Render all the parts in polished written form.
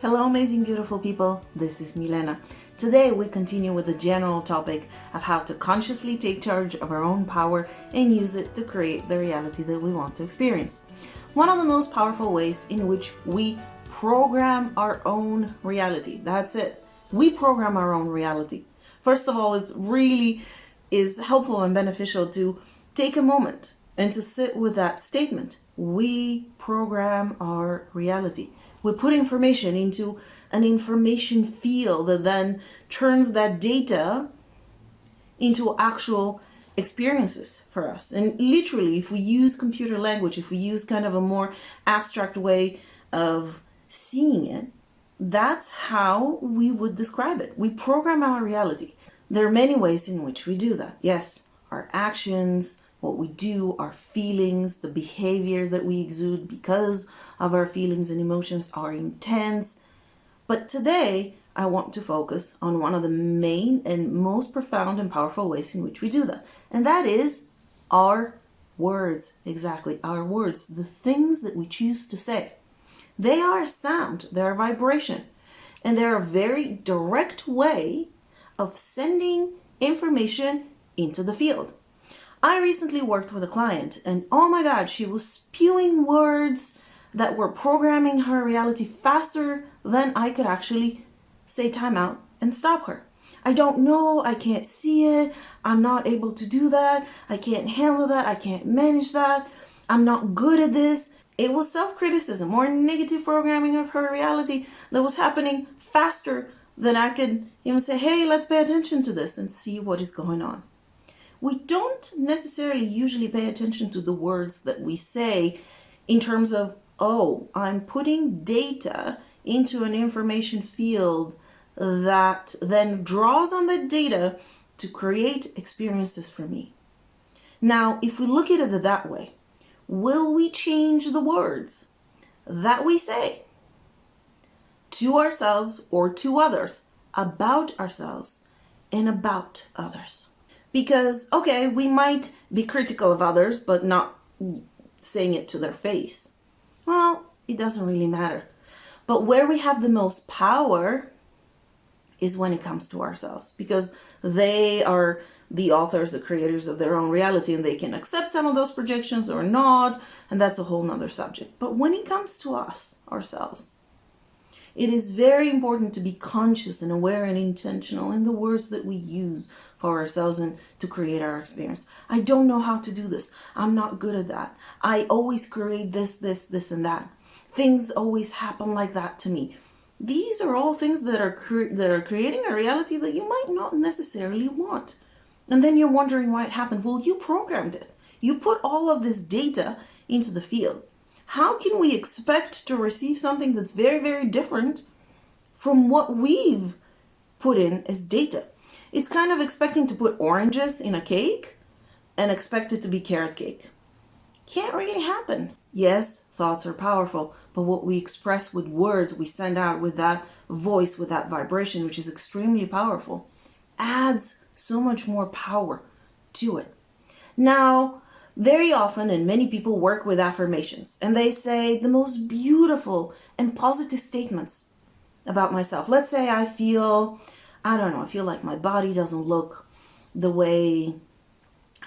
Hello, amazing, beautiful people. This is Milena. Today, we continue with the general topic of how to consciously take charge of our own power and use it to create the reality that we want to experience. One of the most powerful ways in which we program our own reality. That's it. We program our own reality. First of all, it really is helpful and beneficial to take a moment and to sit with that statement. We program our reality. We put information into an information field that then turns that data into actual experiences for us. And literally, if we use computer language, if we use kind of a more abstract way of seeing it, that's how we would describe it. We program our reality. There are many ways in which we do that. Yes, our actions, what we do, our feelings, the behavior that we exude because of our feelings and emotions are intense. But today, I want to focus on one of the main and most profound and powerful ways in which we do that. And that is our words. Exactly, our words, the things that we choose to say. They are sound, they're vibration, and they're a very direct way of sending information into the field. I recently worked with a client and oh my God, she was spewing words that were programming her reality faster than I could actually say time out and stop her. I don't know, I can't see it, I'm not able to do that, I can't handle that, I can't manage that, I'm not good at this. It was self-criticism or negative programming of her reality that was happening faster than I could even say, hey, let's pay attention to this and see what is going on. We don't necessarily usually pay attention to the words that we say in terms of, oh, I'm putting data into an information field that then draws on that data to create experiences for me. Now, if we look at it that way, will we change the words that we say to ourselves or to others about ourselves and about others? Because, okay, we might be critical of others, but not saying it to their face. Well, it doesn't really matter. But where we have the most power is when it comes to ourselves, because they are the authors, the creators of their own reality, and they can accept some of those projections or not, and that's a whole nother subject. But when it comes to us, ourselves, it is very important to be conscious and aware and intentional in the words that we use for ourselves and to create our experience. I don't know how to do this. I'm not good at that. I always create this, and that. Things always happen like that to me. These are all things that are creating a reality that you might not necessarily want. And then you're wondering why it happened. Well, you programmed it. You put all of this data into the field. How can we expect to receive something that's very, very different from what we've put in as data? It's kind of expecting to put oranges in a cake and expect it to be carrot cake. Can't really happen. Yes, thoughts are powerful, but what we express with words, we send out with that voice, with that vibration, which is extremely powerful, adds so much more power to it. Now, very often, and many people work with affirmations, and they say the most beautiful and positive statements about myself. Let's say I feel like my body doesn't look the way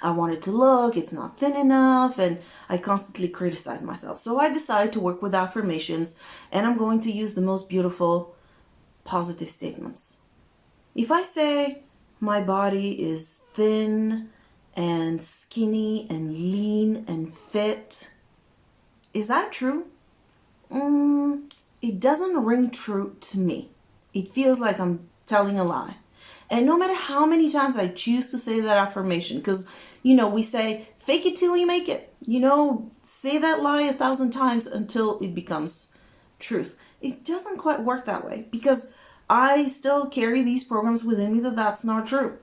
I want it to look, it's not thin enough, and I constantly criticize myself. So I decide to work with affirmations, and I'm going to use the most beautiful positive statements. If I say my body is thin and skinny and lean and fit, is that true? It doesn't ring true to me. It feels like I'm telling a lie. And no matter how many times I choose to say that affirmation, because, we say, fake it till you make it. Say that lie 1,000 times until it becomes truth. It doesn't quite work that way because I still carry these programs within me that's not true.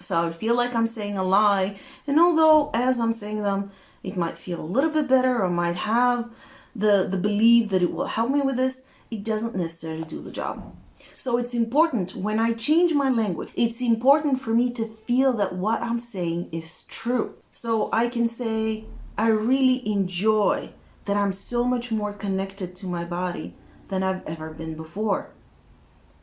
So I would feel like I'm saying a lie. And although as I'm saying them, it might feel a little bit better or might have the belief that it will help me with this, it doesn't necessarily do the job. So it's important when I change my language, it's important for me to feel that what I'm saying is true. So I can say, I really enjoy that I'm so much more connected to my body than I've ever been before.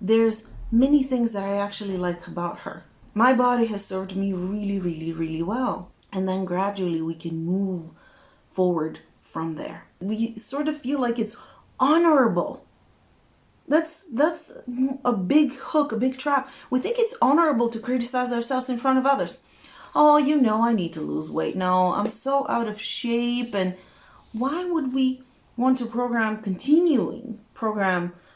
There's many things that I actually like about her. My body has served me really, really, really well. And then gradually we can move forward from there. We sort of feel like it's honorable. That's a big hook, a big trap. We think it's honorable to criticize ourselves in front of others. Oh, I need to lose weight. No, I'm so out of shape. And why would we want to program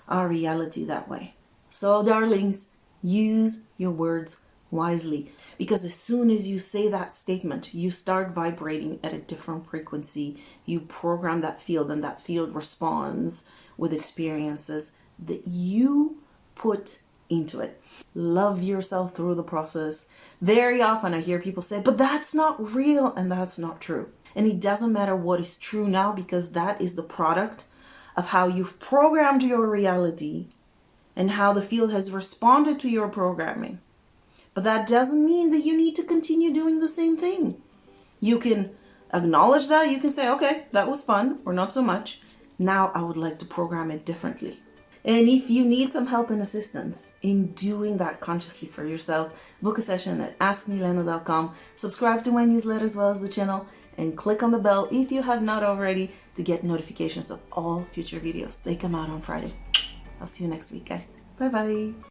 our reality that way? So, darlings, use your words wisely, because as soon as you say that statement, you start vibrating at a different frequency. You program that field, and that field responds with experiences that you put into it. Love yourself through the process. Very often I hear people say, but that's not real, and that's not true. And it doesn't matter what is true now, because that is the product of how you've programmed your reality and how the field has responded to your programming. But that doesn't mean that you need to continue doing the same thing. You can acknowledge that. You can say, okay, that was fun, or not so much. Now I would like to program it differently. And if you need some help and assistance in doing that consciously for yourself, book a session at askmilena.com. Subscribe to my newsletter as well as the channel, and click on the bell if you have not already to get notifications of all future videos. They come out on Friday. I'll see you next week, guys. Bye-bye.